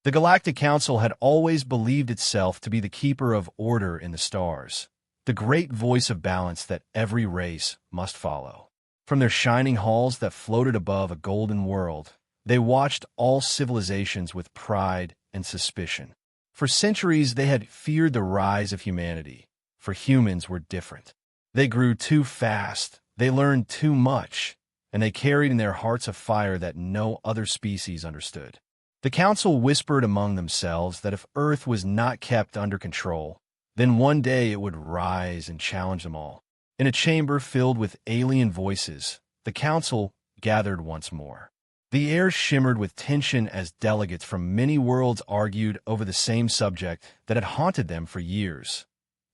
The Galactic Council had always believed itself to be the keeper of order in the stars, the great voice of balance that every race must follow. From their shining halls that floated above a golden world, they watched all civilizations with pride and suspicion. For centuries, they had feared the rise of humanity, for humans were different. They grew too fast, they learned too much, and they carried in their hearts a fire that no other species understood. The Council whispered among themselves that if Earth was not kept under control, then one day it would rise and challenge them all. In a chamber filled with alien voices, the Council gathered once more. The air shimmered with tension as delegates from many worlds argued over the same subject that had haunted them for years: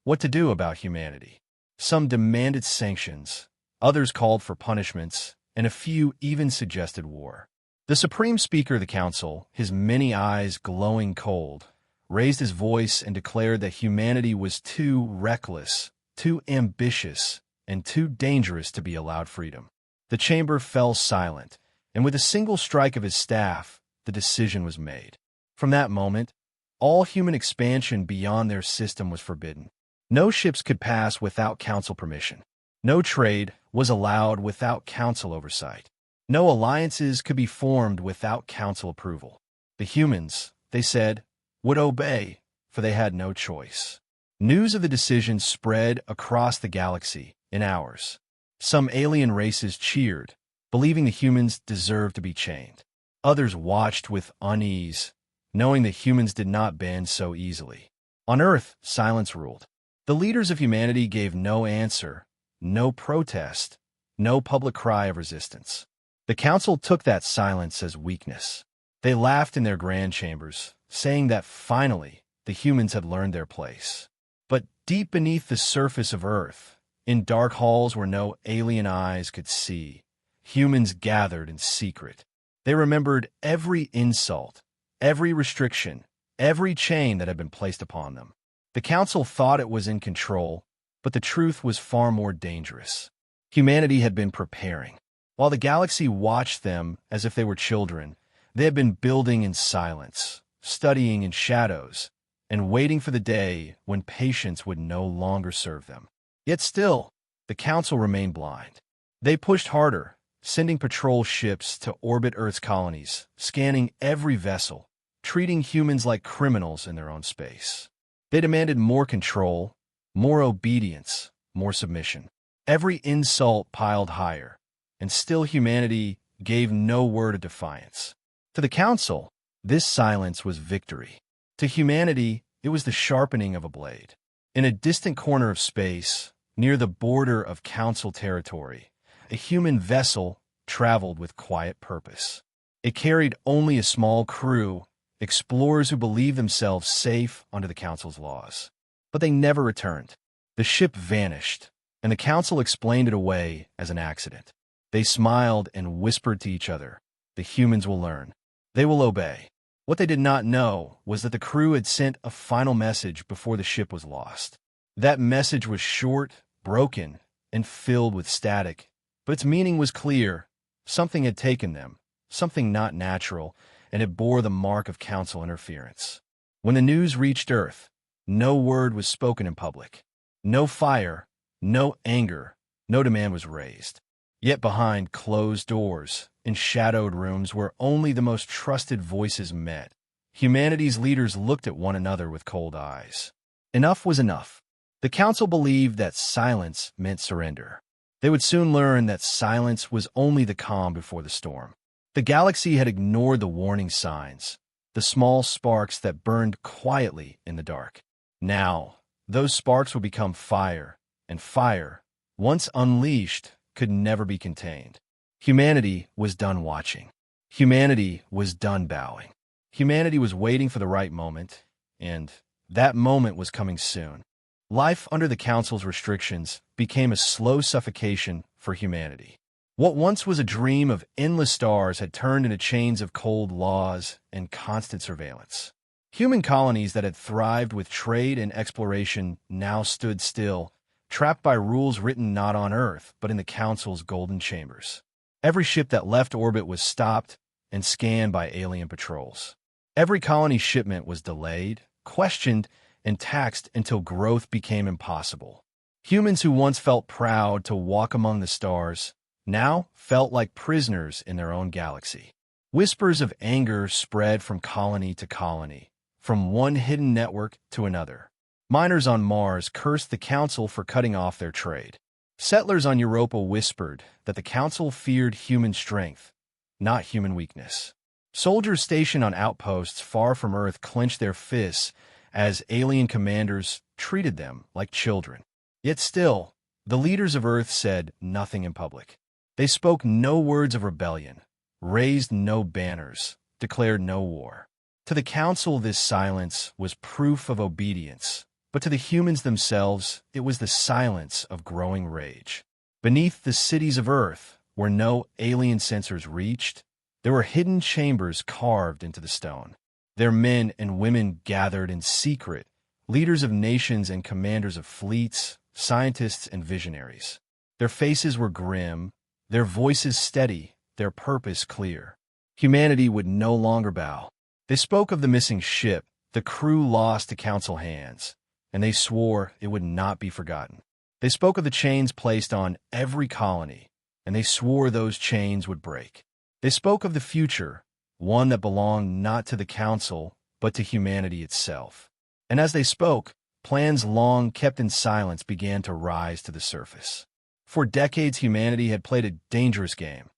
what to do about humanity. Some demanded sanctions, others called for punishments, and a few even suggested war. The Supreme Speaker of the Council, his many eyes glowing cold, raised his voice and declared that humanity was too reckless, too ambitious, and too dangerous to be allowed freedom. The chamber fell silent, and with a single strike of his staff, the decision was made. From that moment, all human expansion beyond their system was forbidden. No ships could pass without Council permission. No trade was allowed without Council oversight. No alliances could be formed without Council approval. The humans, they said, would obey, for they had no choice. News of the decision spread across the galaxy in hours. Some alien races cheered, believing the humans deserved to be chained. Others watched with unease, knowing that humans did not bend so easily. On Earth, silence ruled. The leaders of humanity gave no answer, no protest, no public cry of resistance. The Council took that silence as weakness. They laughed in their grand chambers, saying that finally the humans had learned their place. But deep beneath the surface of Earth, in dark halls where no alien eyes could see, humans gathered in secret. They remembered every insult, every restriction, every chain that had been placed upon them. The Council thought it was in control, but the truth was far more dangerous. Humanity had been preparing. While the galaxy watched them as if they were children, they had been building in silence, studying in shadows, and waiting for the day when patience would no longer serve them. Yet still, the Council remained blind. They pushed harder, sending patrol ships to orbit Earth's colonies, scanning every vessel, treating humans like criminals in their own space. They demanded more control, more obedience, more submission. Every insult piled higher, and still humanity gave no word of defiance. To the Council, this silence was victory. To humanity, it was the sharpening of a blade. In a distant corner of space, near the border of Council territory, a human vessel traveled with quiet purpose. It carried only a small crew, explorers who believed themselves safe under the Council's laws. But they never returned. The ship vanished, and the Council explained it away as an accident. They smiled and whispered to each other, "The humans will learn. They will obey." What they did not know was that the crew had sent a final message before the ship was lost. That message was short, broken, and filled with static, but its meaning was clear. Something had taken them, something not natural, and it bore the mark of Council interference. When the news reached Earth, no word was spoken in public. No fire, no anger, no demand was raised. Yet behind closed doors, in shadowed rooms where only the most trusted voices met, humanity's leaders looked at one another with cold eyes. Enough was enough. The Council believed that silence meant surrender. They would soon learn that silence was only the calm before the storm. The galaxy had ignored the warning signs, the small sparks that burned quietly in the dark. Now, those sparks would become fire, and fire, once unleashed, could never be contained. Humanity was done watching. Humanity was done bowing. Humanity was waiting for the right moment, and that moment was coming soon. Life under the Council's restrictions became a slow suffocation for humanity. What once was a dream of endless stars had turned into chains of cold laws and constant surveillance. Human colonies that had thrived with trade and exploration now stood still, trapped by rules written not on Earth, but in the Council's golden chambers. Every ship that left orbit was stopped and scanned by alien patrols. Every colony shipment was delayed, questioned, and taxed until growth became impossible. Humans who once felt proud to walk among the stars now felt like prisoners in their own galaxy. Whispers of anger spread from colony to colony, from one hidden network to another. Miners on Mars cursed the Council for cutting off their trade. Settlers on Europa whispered that the Council feared human strength, not human weakness. Soldiers stationed on outposts far from Earth clenched their fists as alien commanders treated them like children. Yet still, the leaders of Earth said nothing in public. They spoke no words of rebellion, raised no banners, declared no war. To the Council, this silence was proof of obedience, but to the humans themselves, it was the silence of growing rage. Beneath the cities of Earth, where no alien sensors reached, there were hidden chambers carved into the stone. Their men and women gathered in secret, leaders of nations and commanders of fleets, scientists and visionaries. Their faces were grim, their voices steady, their purpose clear. Humanity would no longer bow. They spoke of the missing ship, the crew lost to Council hands, and they swore it would not be forgotten. They spoke of the chains placed on every colony, and they swore those chains would break. They spoke of the future, one that belonged not to the Council, but to humanity itself. And as they spoke, plans long kept in silence began to rise to the surface. For decades, humanity had played a dangerous game,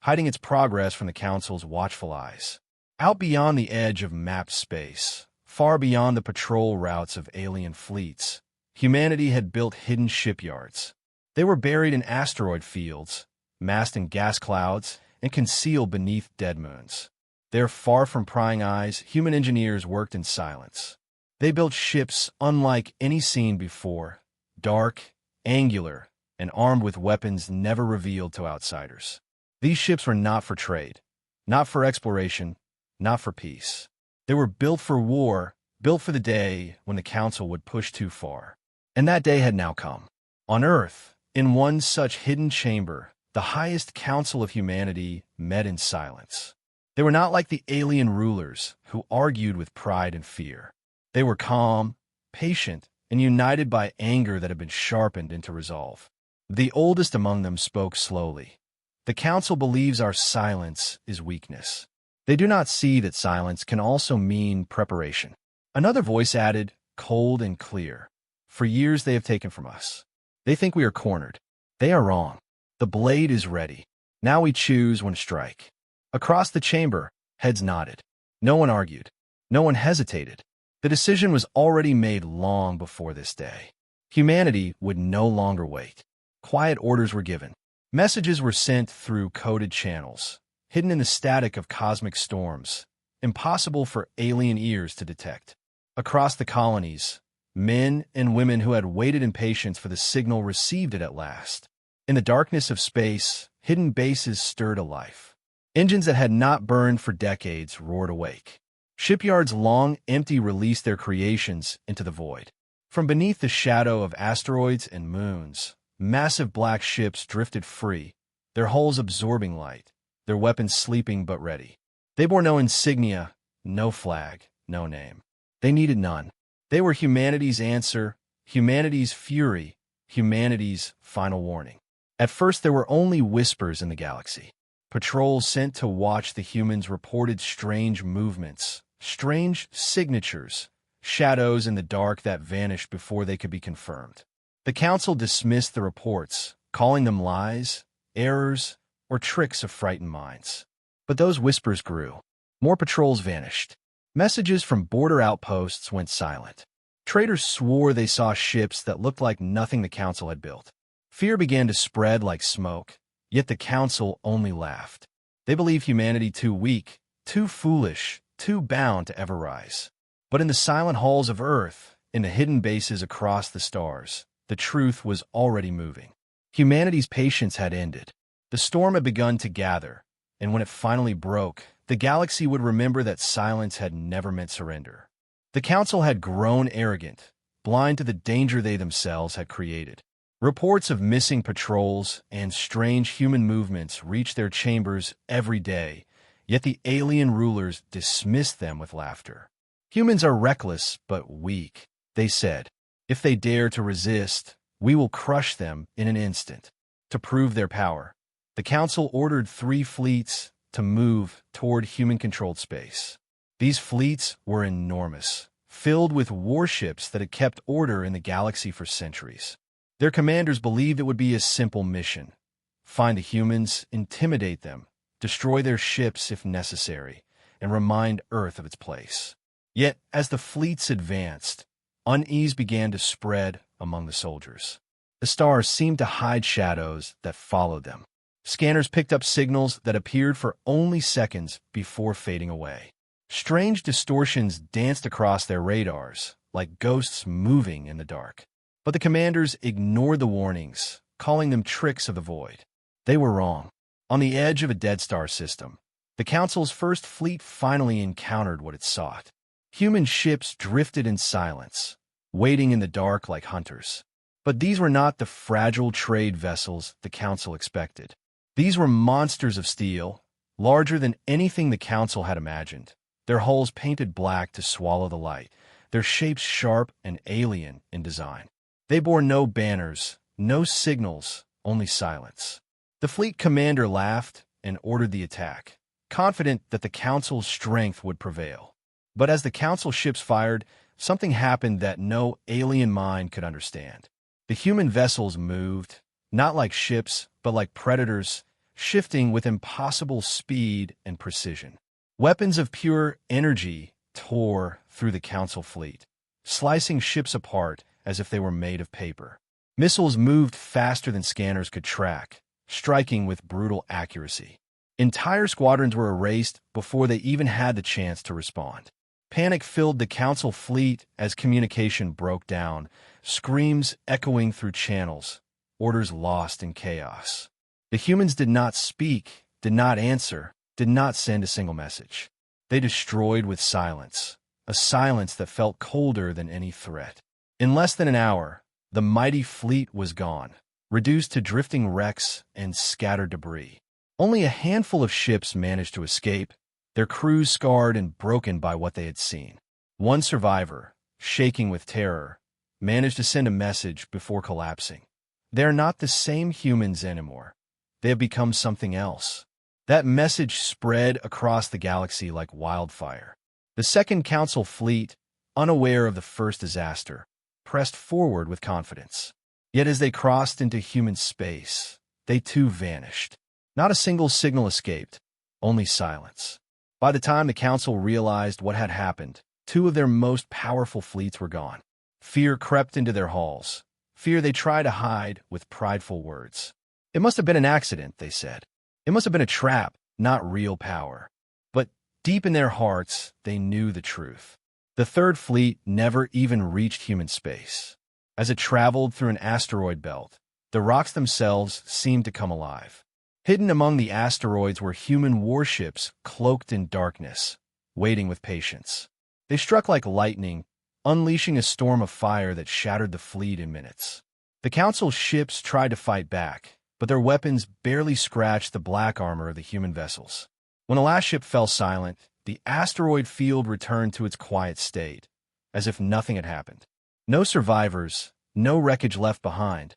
hiding its progress from the Council's watchful eyes. Out beyond the edge of mapped space, far beyond the patrol routes of alien fleets, humanity had built hidden shipyards. They were buried in asteroid fields, masked in gas clouds, and concealed beneath dead moons. There, far from prying eyes, human engineers worked in silence. They built ships unlike any seen before, dark, angular, and armed with weapons never revealed to outsiders. These ships were not for trade, not for exploration, not for peace. They were built for war, built for the day when the Council would push too far. And that day had now come. On Earth, in one such hidden chamber, the highest council of humanity met in silence. They were not like the alien rulers who argued with pride and fear. They were calm, patient, and united by anger that had been sharpened into resolve. The oldest among them spoke slowly. The Council believes our silence is weakness. They do not see that silence can also mean preparation. Another voice added, cold and clear. For years they have taken from us. They think we are cornered. They are wrong. The blade is ready. Now we choose when to strike. Across the chamber, heads nodded. No one argued. No one hesitated. The decision was already made long before this day. Humanity would no longer wait. Quiet orders were given. Messages were sent through coded channels, hidden in the static of cosmic storms, impossible for alien ears to detect. Across the colonies, men and women who had waited in patience for the signal received it at last. In the darkness of space, hidden bases stirred to life. Engines that had not burned for decades roared awake. Shipyards long empty released their creations into the void. From beneath the shadow of asteroids and moons, massive black ships drifted free, their hulls absorbing light, their weapons sleeping but ready. They bore no insignia, no flag, no name. They needed none. They were humanity's answer, humanity's fury, humanity's final warning. At first, there were only whispers in the galaxy. Patrols sent to watch the humans reported strange movements, strange signatures, shadows in the dark that vanished before they could be confirmed. The Council dismissed the reports, calling them lies, errors, or tricks of frightened minds. But those whispers grew. More patrols vanished. Messages from border outposts went silent. Traders swore they saw ships that looked like nothing the Council had built. Fear began to spread like smoke, yet the Council only laughed. They believed humanity too weak, too foolish, too bound to ever rise. But in the silent halls of Earth, in the hidden bases across the stars, the truth was already moving. Humanity's patience had ended. The storm had begun to gather, and when it finally broke, the galaxy would remember that silence had never meant surrender. The Council had grown arrogant, blind to the danger they themselves had created. Reports of missing patrols and strange human movements reached their chambers every day, Yet the alien rulers dismissed them with laughter. Humans are reckless but weak, they said. If they dare to resist, we will crush them in an instant. To prove their power, the Council ordered 3 fleets to move toward human-controlled space. These fleets were enormous, filled with warships that had kept order in the galaxy for centuries. Their commanders believed it would be a simple mission: find the humans, intimidate them, destroy their ships if necessary, and remind Earth of its place. Yet, as the fleets advanced, unease began to spread among the soldiers. The stars seemed to hide shadows that followed them. Scanners picked up signals that appeared for only seconds before fading away. Strange distortions danced across their radars, like ghosts moving in the dark. But the commanders ignored the warnings, calling them tricks of the void. They were wrong. On the edge of a dead star system, the Council's first fleet finally encountered what it sought. Human ships drifted in silence, waiting in the dark like hunters. But these were not the fragile trade vessels the Council expected. These were monsters of steel, larger than anything the Council had imagined. Their hulls painted black to swallow the light, their shapes sharp and alien in design. They bore no banners, no signals, only silence. The fleet commander laughed and ordered the attack, confident that the Council's strength would prevail. But as the Council ships fired, something happened that no alien mind could understand. The human vessels moved, not like ships, but like predators, shifting with impossible speed and precision. Weapons of pure energy tore through the Council fleet, slicing ships apart as if they were made of paper. Missiles moved faster than scanners could track, striking with brutal accuracy. Entire squadrons were erased before they even had the chance to respond. Panic filled the Council fleet as communication broke down, screams echoing through channels, orders lost in chaos. The humans did not speak, did not answer, did not send a single message. They destroyed with silence, a silence that felt colder than any threat. In less than an hour, the mighty fleet was gone, reduced to drifting wrecks and scattered debris. Only a handful of ships managed to escape, their crews scarred and broken by what they had seen. One survivor, shaking with terror, managed to send a message before collapsing. They are not the same humans anymore. They have become something else. That message spread across the galaxy like wildfire. The Second Council fleet, unaware of the first disaster, pressed forward with confidence. Yet as they crossed into human space, they too vanished. Not a single signal escaped, only silence. By the time the Council realized what had happened, 2 of their most powerful fleets were gone. Fear crept into their halls, fear they tried to hide with prideful words. It must have been an accident, they said. It must have been a trap, not real power. But deep in their hearts, they knew the truth. The Third Fleet never even reached human space. As it traveled through an asteroid belt, the rocks themselves seemed to come alive. Hidden among the asteroids were human warships cloaked in darkness, waiting with patience. They struck like lightning, unleashing a storm of fire that shattered the fleet in minutes. The Council ships tried to fight back, but their weapons barely scratched the black armor of the human vessels. When the last ship fell silent, the asteroid field returned to its quiet state, as if nothing had happened. No survivors, no wreckage left behind,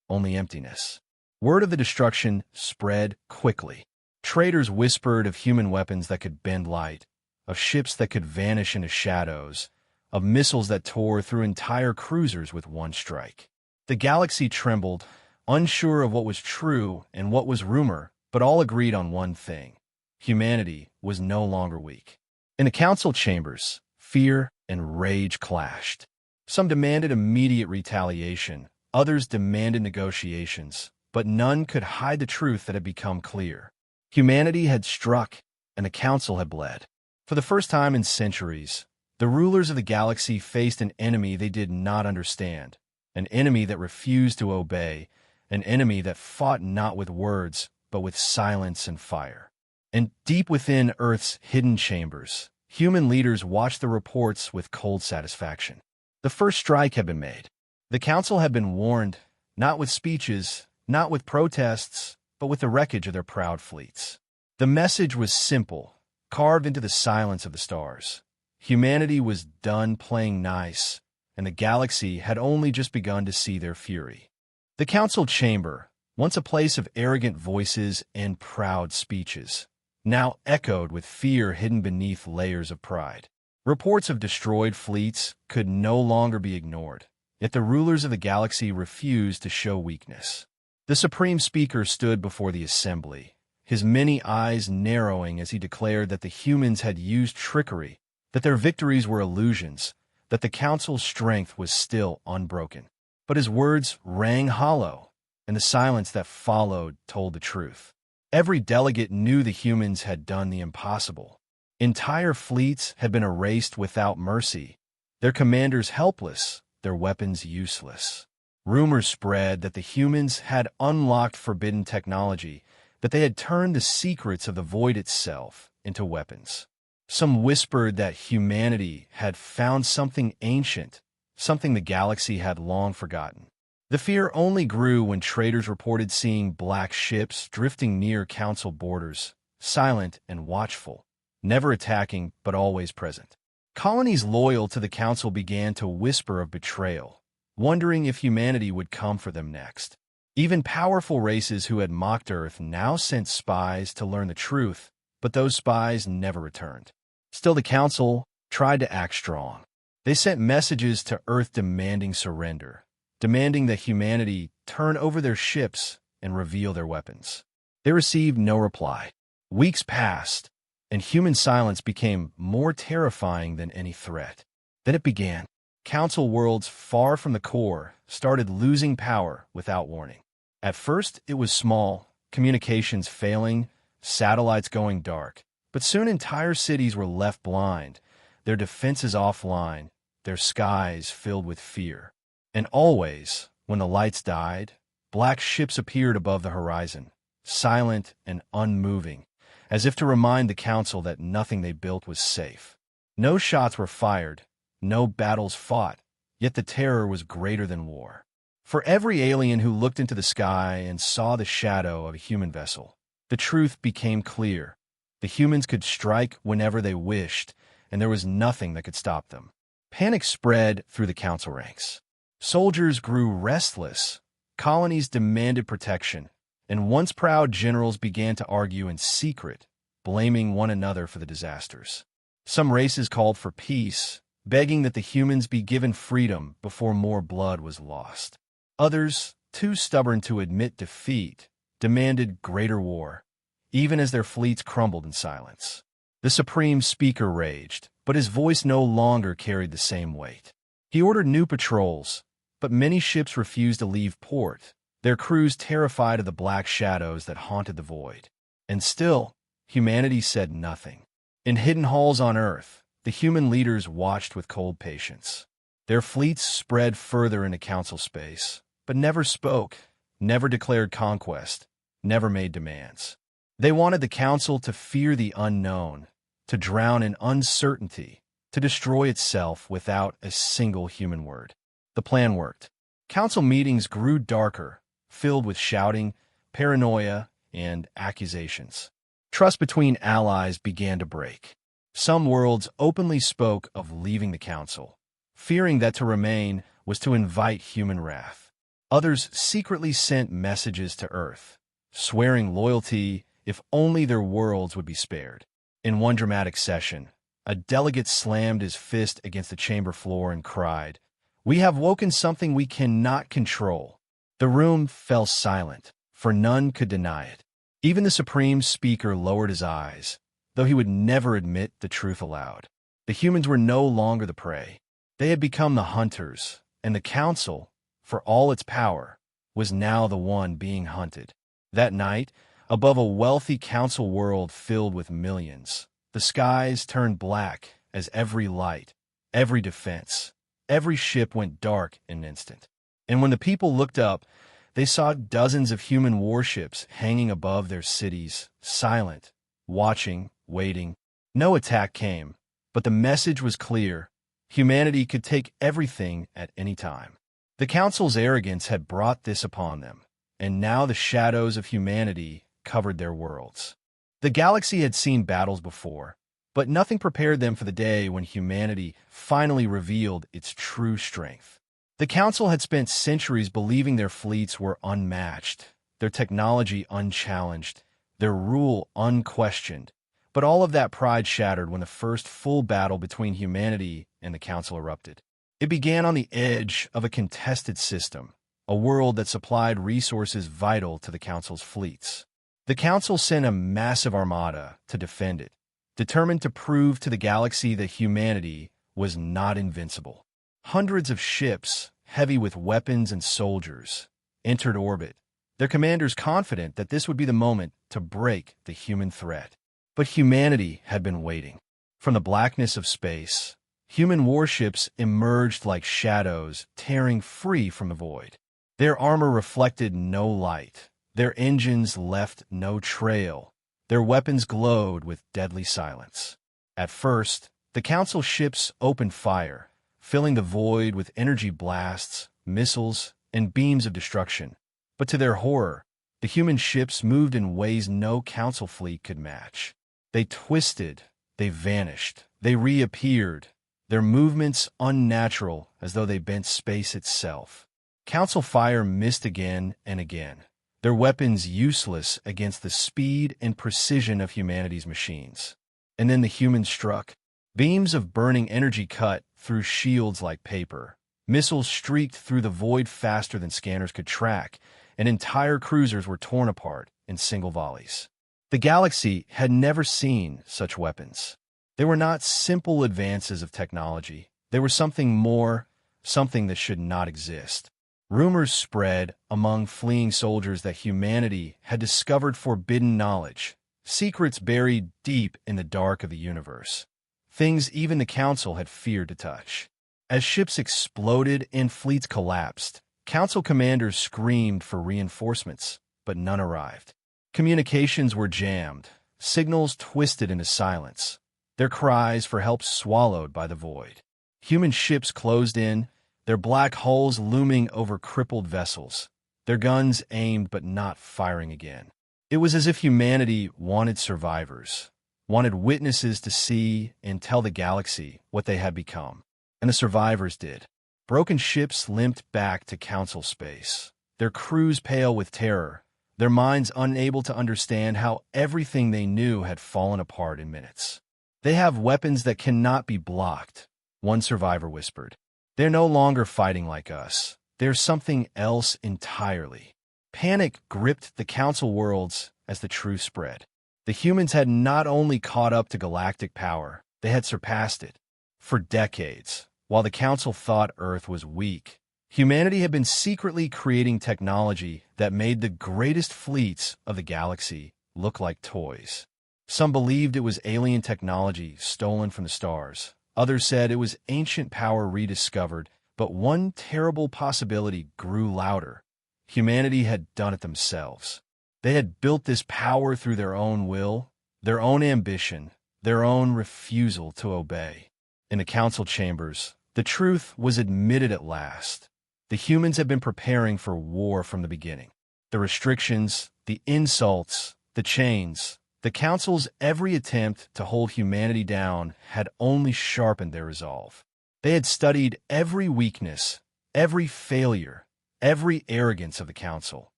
only emptiness. Word of the destruction spread quickly. Traders whispered of human weapons that could bend light, of ships that could vanish into shadows, of missiles that tore through entire cruisers with one strike. The galaxy trembled, unsure of what was true and what was rumor, but all agreed on one thing: humanity was no longer weak. In the Council chambers, fear and rage clashed. Some demanded immediate retaliation, others demanded negotiations, but none could hide the truth that had become clear. Humanity had struck, and the Council had bled. For the first time in centuries, the rulers of the galaxy faced an enemy they did not understand, an enemy that refused to obey, an enemy that fought not with words, but with silence and fire. And deep within Earth's hidden chambers, human leaders watched the reports with cold satisfaction. The first strike had been made. The Council had been warned, not with speeches, not with protests, but with the wreckage of their proud fleets. The message was simple, carved into the silence of the stars. Humanity was done playing nice, and the galaxy had only just begun to see their fury. The council chamber, once a place of arrogant voices and proud speeches, now echoed with fear hidden beneath layers of pride. Reports of destroyed fleets could no longer be ignored, yet the rulers of the galaxy refused to show weakness. The Supreme Speaker stood before the assembly, his many eyes narrowing as he declared that the humans had used trickery, that their victories were illusions, that the council's strength was still unbroken. But his words rang hollow, and the silence that followed told the truth. Every delegate knew the humans had done the impossible. Entire fleets had been erased without mercy, their commanders helpless, their weapons useless. Rumors spread that the humans had unlocked forbidden technology, that they had turned the secrets of the void itself into weapons. Some whispered that humanity had found something ancient, something the galaxy had long forgotten. The fear only grew when traders reported seeing black ships drifting near council borders, silent and watchful, never attacking but always present. Colonies loyal to the council began to whisper of betrayal, wondering if humanity would come for them next. Even powerful races who had mocked Earth now sent spies to learn the truth, but those spies never returned. Still, the council tried to act strong. They sent messages to Earth demanding surrender, demanding that humanity turn over their ships and reveal their weapons. They received no reply. Weeks passed, and human silence became more terrifying than any threat. Then it began. Council worlds far from the core started losing power without warning. At first, it was small, communications failing, satellites going dark. But soon entire cities were left blind, their defenses offline, their skies filled with fear. And always, when the lights died, black ships appeared above the horizon, silent and unmoving, as if to remind the council that nothing they built was safe. No shots were fired, no battles fought, yet the terror was greater than war. For every alien who looked into the sky and saw the shadow of a human vessel, the truth became clear. The humans could strike whenever they wished, and there was nothing that could stop them. Panic spread through the council ranks. Soldiers grew restless, colonies demanded protection, and once proud generals began to argue in secret, blaming one another for the disasters. Some races called for peace, begging that the humans be given freedom before more blood was lost. Others, too stubborn to admit defeat, demanded greater war, even as their fleets crumbled in silence. The Supreme Speaker raged, but his voice no longer carried the same weight. He ordered new patrols, but many ships refused to leave port, their crews terrified of the black shadows that haunted the void. And still, humanity said nothing. In hidden halls on Earth, the human leaders watched with cold patience. Their fleets spread further into council space, but never spoke, never declared conquest, never made demands. They wanted the council to fear the unknown, to drown in uncertainty, to destroy itself without a single human word. The plan worked. Council meetings grew darker, filled with shouting, paranoia, and accusations. Trust between allies began to break. Some worlds openly spoke of leaving the council, fearing that to remain was to invite human wrath. Others secretly sent messages to Earth, swearing loyalty if only their worlds would be spared. In one dramatic session, a delegate slammed his fist against the chamber floor and cried, "We have woken something we cannot control." The room fell silent, for none could deny it. Even the Supreme Speaker lowered his eyes, though he would never admit the truth aloud. The humans were no longer the prey. They had become the hunters, and the council, for all its power, was now the one being hunted. That night, above a wealthy council world filled with millions, the skies turned black as every light, every defense, every ship went dark in an instant. And when the people looked up, they saw dozens of human warships hanging above their cities, silent, watching, waiting. No attack came, but the message was clear. Humanity could take everything at any time. The Council's arrogance had brought this upon them, and now the shadows of humanity covered their worlds. The galaxy had seen battles before, But nothing prepared them for the day when humanity finally revealed its true strength. The Council had spent centuries believing their fleets were unmatched, their technology unchallenged, their rule unquestioned. But all of that pride shattered when the first full battle between humanity and the Council erupted. It began on the edge of a contested system, a world that supplied resources vital to the Council's fleets. The Council sent a massive armada to defend it, determined to prove to the galaxy that humanity was not invincible. Hundreds of ships, heavy with weapons and soldiers, entered orbit, their commanders confident that this would be the moment to break the human threat. But humanity had been waiting. From the blackness of space, human warships emerged like shadows, tearing free from the void. Their armor reflected no light. Their engines left no trail. Their weapons glowed with deadly silence. At first, the Council ships opened fire, filling the void with energy blasts, missiles, and beams of destruction. But to their horror, the human ships moved in ways no Council fleet could match. They twisted, they vanished, they reappeared, their movements unnatural as though they bent space itself. Council fire missed again and again, their weapons useless against the speed and precision of humanity's machines. And then the humans struck. Beams of burning energy cut through shields like paper. Missiles streaked through the void faster than scanners could track, and entire cruisers were torn apart in single volleys. The galaxy had never seen such weapons. They were not simple advances of technology. They were something more, something that should not exist. Rumors spread among fleeing soldiers that humanity had discovered forbidden knowledge, secrets buried deep in the dark of the universe, things even the Council had feared to touch. As ships exploded and fleets collapsed, Council commanders screamed for reinforcements, but none arrived. Communications were jammed, signals twisted into silence, their cries for help swallowed by the void. Human ships closed in, their black hulls looming over crippled vessels, their guns aimed but not firing again. It was as if humanity wanted survivors, wanted witnesses to see and tell the galaxy what they had become. And the survivors did. Broken ships limped back to Council space, their crews pale with terror, their minds unable to understand how everything they knew had fallen apart in minutes. "They have weapons that cannot be blocked," one survivor whispered. "They're no longer fighting like us. They're something else entirely." Panic gripped the Council worlds as the truth spread. The humans had not only caught up to galactic power, they had surpassed it. For decades, while the Council thought Earth was weak, humanity had been secretly creating technology that made the greatest fleets of the galaxy look like toys. Some believed it was alien technology stolen from the stars. Others said it was ancient power rediscovered, but one terrible possibility grew louder. Humanity had done it themselves. They had built this power through their own will, their own ambition, their own refusal to obey. In the Council chambers, the truth was admitted at last. The humans had been preparing for war from the beginning. The restrictions, the insults, the chains, the Council's every attempt to hold humanity down had only sharpened their resolve. They had studied every weakness, every failure, every arrogance of the Council,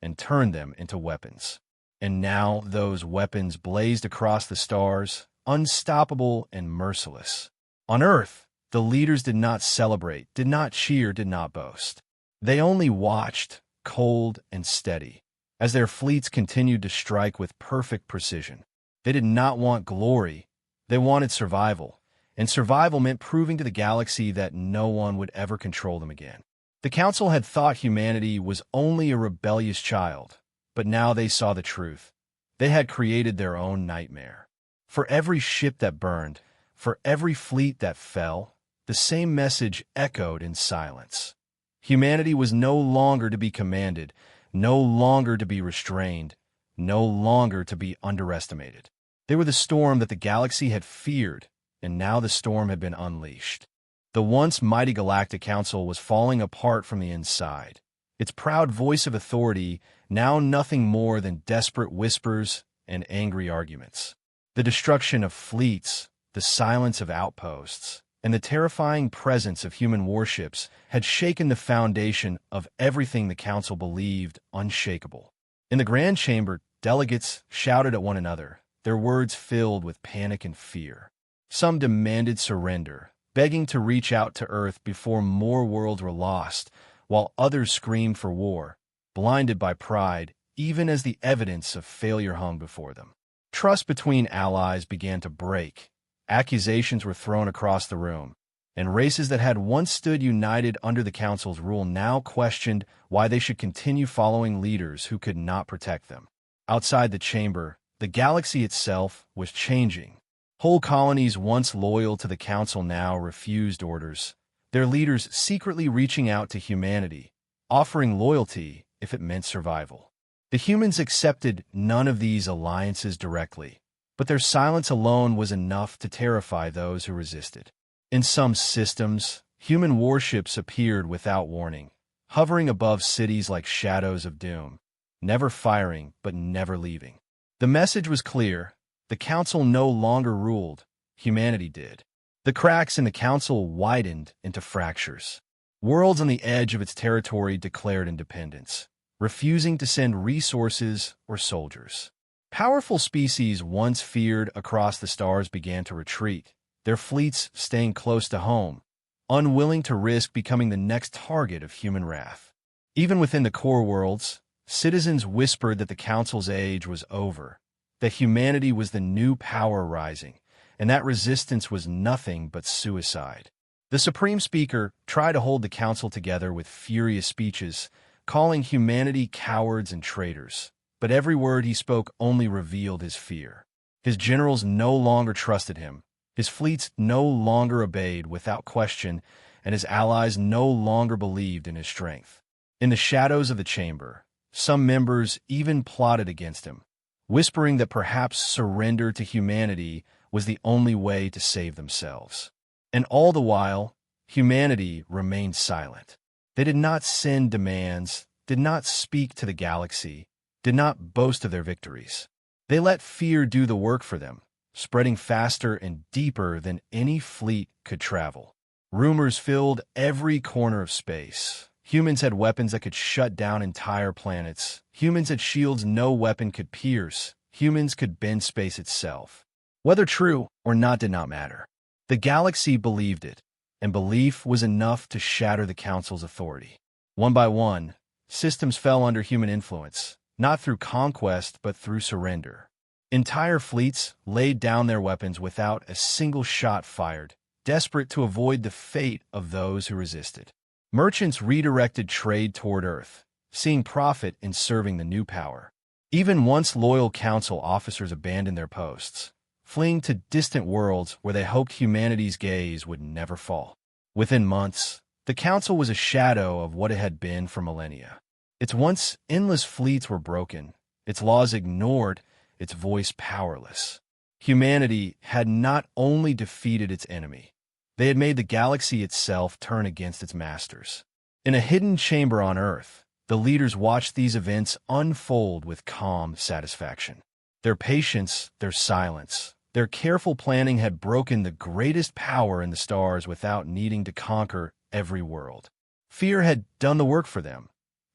and turned them into weapons. And now those weapons blazed across the stars, unstoppable and merciless. On Earth, the leaders did not celebrate, did not cheer, did not boast. They only watched, cold and steady, as their fleets continued to strike with perfect precision. They did not want glory, they wanted survival, and survival meant proving to the galaxy that no one would ever control them again. The Council had thought humanity was only a rebellious child, but now they saw the truth. They had created their own nightmare. For every ship that burned, for every fleet that fell, the same message echoed in silence. Humanity was no longer to be commanded, no longer to be restrained, no longer to be underestimated. They were the storm that the galaxy had feared, and now the storm had been unleashed. The once mighty Galactic Council was falling apart from the inside, its proud voice of authority now nothing more than desperate whispers and angry arguments. The destruction of fleets, the silence of outposts, and the terrifying presence of human warships had shaken the foundation of everything the council believed unshakable. In the Grand Chamber, delegates shouted at one another, their words filled with panic and fear. Some demanded surrender, begging to reach out to Earth before more worlds were lost, while others screamed for war, blinded by pride, even as the evidence of failure hung before them. Trust between allies began to break. Accusations were thrown across the room, and races that had once stood united under the Council's rule now questioned why they should continue following leaders who could not protect them. Outside the chamber, the galaxy itself was changing. Whole colonies once loyal to the Council now refused orders, their leaders secretly reaching out to humanity, offering loyalty if it meant survival. The humans accepted none of these alliances directly, but their silence alone was enough to terrify those who resisted. In some systems, human warships appeared without warning, hovering above cities like shadows of doom, never firing but never leaving. The message was clear: the Council no longer ruled, humanity did. The cracks in the Council widened into fractures. Worlds on the edge of its territory declared independence, refusing to send resources or soldiers. Powerful species once feared across the stars began to retreat, their fleets staying close to home, unwilling to risk becoming the next target of human wrath. Even within the core worlds, citizens whispered that the Council's age was over, that humanity was the new power rising, and that resistance was nothing but suicide. The Supreme Speaker tried to hold the Council together with furious speeches, calling humanity cowards and traitors, but every word he spoke only revealed his fear. His generals no longer trusted him, his fleets no longer obeyed without question, and his allies no longer believed in his strength. In the shadows of the chamber, some members even plotted against him, whispering that perhaps surrender to humanity was the only way to save themselves. And all the while, humanity remained silent. They did not send demands, did not speak to the galaxy, did not boast of their victories. They let fear do the work for them, spreading faster and deeper than any fleet could travel. Rumors filled every corner of space. Humans had weapons that could shut down entire planets. Humans had shields no weapon could pierce. Humans could bend space itself. Whether true or not did not matter. The galaxy believed it, and belief was enough to shatter the Council's authority. One by one, systems fell under human influence, not through conquest but through surrender. Entire fleets laid down their weapons without a single shot fired, desperate to avoid the fate of those who resisted. Merchants redirected trade toward Earth, seeing profit in serving the new power. Even once loyal Council officers abandoned their posts, fleeing to distant worlds where they hoped humanity's gaze would never fall. Within months, the Council was a shadow of what it had been for millennia. Its once endless fleets were broken, its laws ignored, its voice powerless. Humanity had not only defeated its enemy, they had made the galaxy itself turn against its masters. In a hidden chamber on Earth, the leaders watched these events unfold with calm satisfaction. Their patience, their silence, their careful planning had broken the greatest power in the stars without needing to conquer every world. Fear had done the work for them.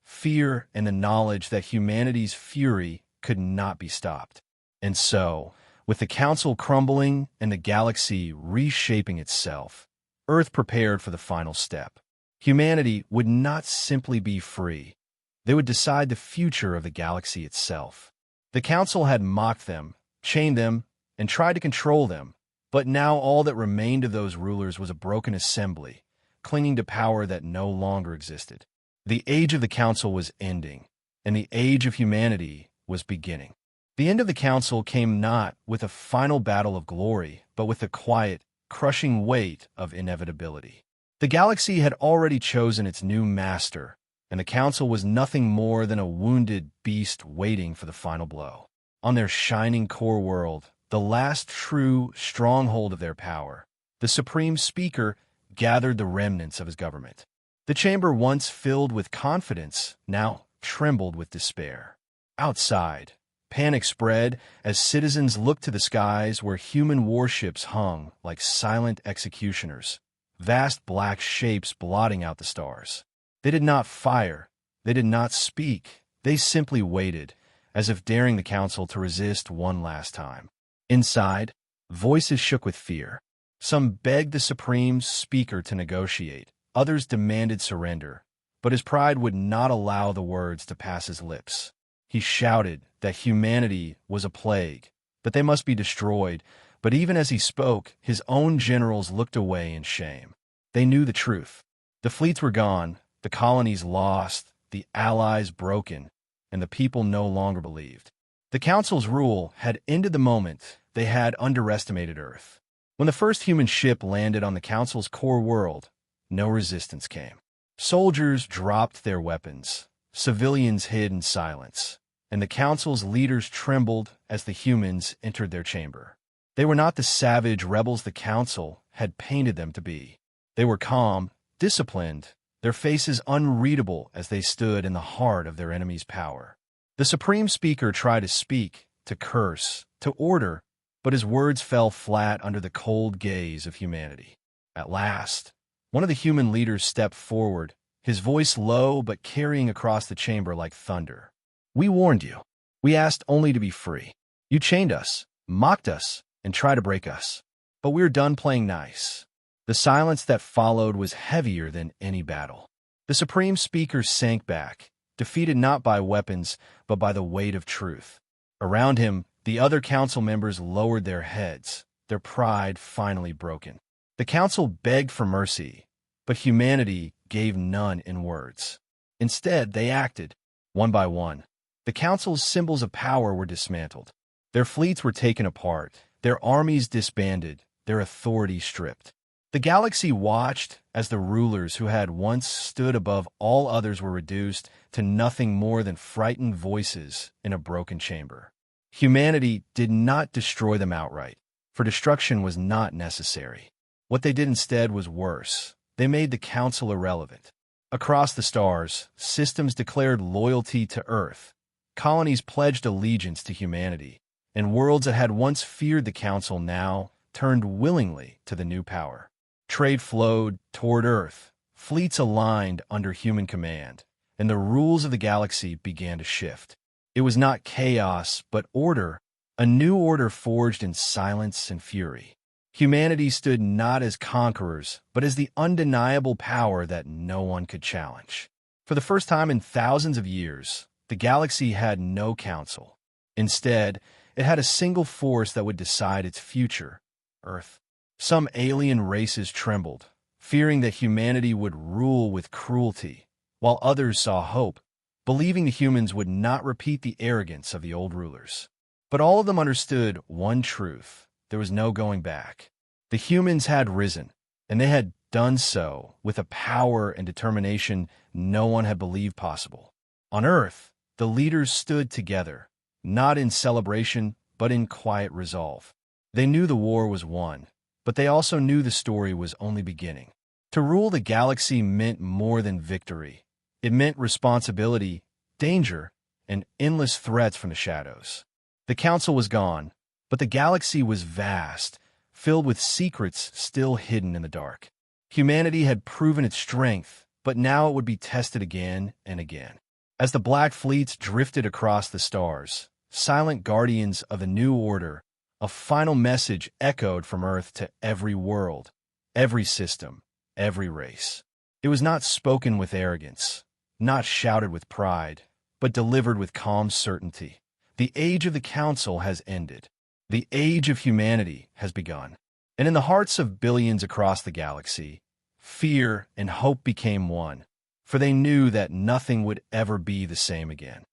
Fear and the knowledge that humanity's fury could not be stopped. And so, with the Council crumbling and the galaxy reshaping itself, Earth prepared for the final step. Humanity would not simply be free. They would decide the future of the galaxy itself. The Council had mocked them, chained them, and tried to control them, but now all that remained of those rulers was a broken assembly, clinging to power that no longer existed. The age of the Council was ending, and the age of humanity was beginning. The end of the Council came not with a final battle of glory, but with the quiet, crushing weight of inevitability. The galaxy had already chosen its new master, and the Council was nothing more than a wounded beast waiting for the final blow. On their shining core world, the last true stronghold of their power, the Supreme Speaker gathered the remnants of his government. The chamber once filled with confidence now trembled with despair. Outside, Panic spread as citizens looked to the skies where human warships hung like silent executioners, vast black shapes blotting out the stars. They did not fire. They did not speak. They simply waited, as if daring the council to resist one last time. Inside, voices shook with fear. Some begged the Supreme Speaker to negotiate. Others demanded surrender. But his pride would not allow the words to pass his lips. He shouted that humanity was a plague, that they must be destroyed, but even as he spoke, his own generals looked away in shame. They knew the truth. The fleets were gone, the colonies lost, the allies broken, and the people no longer believed. The Council's rule had ended the moment they had underestimated Earth. When the first human ship landed on the Council's core world, no resistance came. Soldiers dropped their weapons. Civilians hid in silence, and the Council's leaders trembled as the humans entered their chamber. They were not the savage rebels the Council had painted them to be. They were calm, disciplined, their faces unreadable as they stood in the heart of their enemy's power. The Supreme Speaker tried to speak, to curse, to order, but his words fell flat under the cold gaze of humanity. At last, one of the human leaders stepped forward, his voice low but carrying across the chamber like thunder. "We warned you. We asked only to be free. You chained us, mocked us, and tried to break us. But we're done playing nice." The silence that followed was heavier than any battle. The Supreme Speaker sank back, defeated not by weapons, but by the weight of truth. Around him, the other council members lowered their heads, their pride finally broken. The council begged for mercy, but humanity gave none in words. Instead, they acted, one by one. The council's symbols of power were dismantled. Their fleets were taken apart, their armies disbanded, their authority stripped. The galaxy watched as the rulers who had once stood above all others were reduced to nothing more than frightened voices in a broken chamber. Humanity did not destroy them outright, for destruction was not necessary. What they did instead was worse. They made the council irrelevant. Across the stars, systems declared loyalty to Earth, colonies pledged allegiance to humanity, and worlds that had once feared the council now turned willingly to the new power. Trade flowed toward Earth, fleets aligned under human command, and the rules of the galaxy began to shift. It was not chaos, but order, a new order forged in silence and fury. Humanity stood not as conquerors, but as the undeniable power that no one could challenge. For the first time in thousands of years, the galaxy had no council. Instead, it had a single force that would decide its future, Earth. Some alien races trembled, fearing that humanity would rule with cruelty, while others saw hope, believing the humans would not repeat the arrogance of the old rulers. But all of them understood one truth: there was no going back. The humans had risen, and they had done so with a power and determination no one had believed possible. On Earth, the leaders stood together, not in celebration, but in quiet resolve. They knew the war was won, but they also knew the story was only beginning. To rule the galaxy meant more than victory. It meant responsibility, danger, and endless threats from the shadows. The council was gone, but the galaxy was vast, filled with secrets still hidden in the dark. Humanity had proven its strength, but now it would be tested again and again. As the black fleets drifted across the stars, silent guardians of a new order, a final message echoed from Earth to every world, every system, every race. It was not spoken with arrogance, not shouted with pride, but delivered with calm certainty. The age of the council has ended. The age of humanity has begun. And in the hearts of billions across the galaxy, fear and hope became one, for they knew that nothing would ever be the same again.